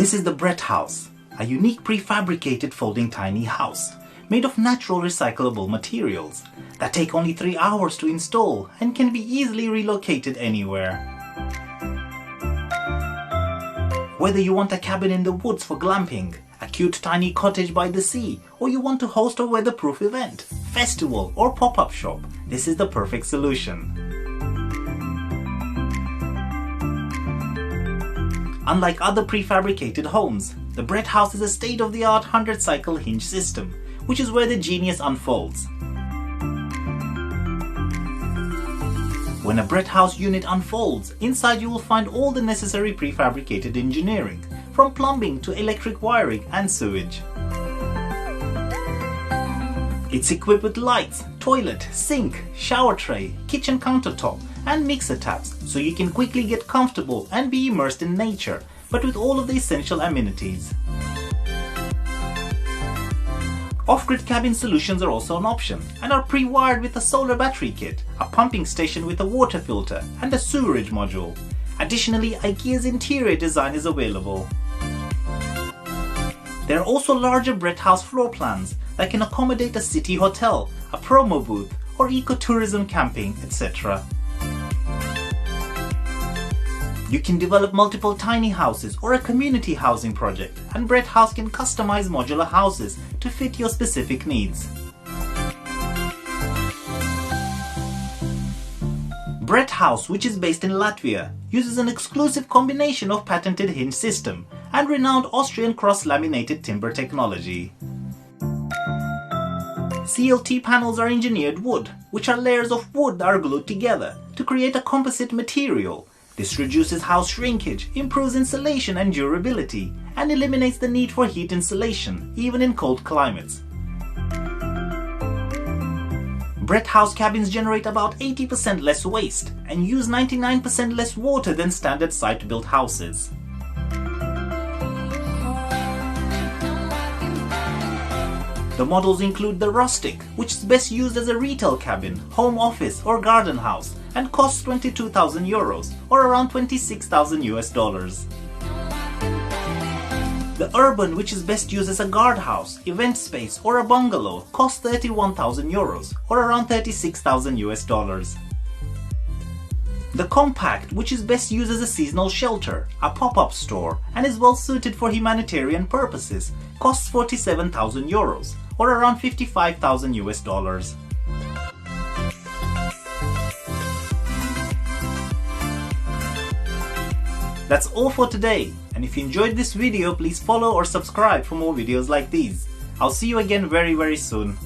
This is the Brett House, a unique prefabricated folding tiny house made of natural recyclable materials that take only 3 hours to install and can be easily relocated anywhere. Whether you want a cabin in the woods for glamping, a cute tiny cottage by the sea, or you want to host a weatherproof event, festival or pop-up shop, this is the perfect solution. Unlike other prefabricated homes, the Brett House is a state-of-the-art 100-cycle hinge system, which is where the genius unfolds. When a Brett House unit unfolds, inside you will find all the necessary prefabricated engineering, from plumbing to electric wiring and sewage. It's equipped with lights, toilet, sink, shower tray, kitchen countertop, and mixer taps, so you can quickly get comfortable and be immersed in nature, but with all of the essential amenities. Off-grid cabin solutions are also an option and are pre-wired with a solar battery kit, a pumping station with a water filter, and a sewerage module. Additionally, IKEA's interior design is available. There are also larger Brett House floor plans that can accommodate a city hotel, a promo booth, or ecotourism camping, etc. You can develop multiple tiny houses or a community housing project, and Brett House can customize modular houses to fit your specific needs. Brett House, which is based in Latvia, uses an exclusive combination of patented hinge system and renowned Austrian cross-laminated timber technology. CLT panels are engineered wood, which are layers of wood that are glued together to create a composite material. This reduces house shrinkage, improves insulation and durability, and eliminates the need for heat insulation, even in cold climates. Brett House cabins generate about 80% less waste and use 99% less water than standard site-built houses. The models include the Rustic, which is best used as a retail cabin, home office or garden house, and costs 22,000 euros or around $26,000 US. The Urban, which is best used as a guardhouse, event space or a bungalow, costs 31,000 euros or around $36,000 US. The Compact, which is best used as a seasonal shelter, a pop-up store, and is well suited for humanitarian purposes, costs 47,000 euros or around $55,000 US. That's all for today, and if you enjoyed this video, please follow or subscribe for more videos like these. I'll see you again very soon.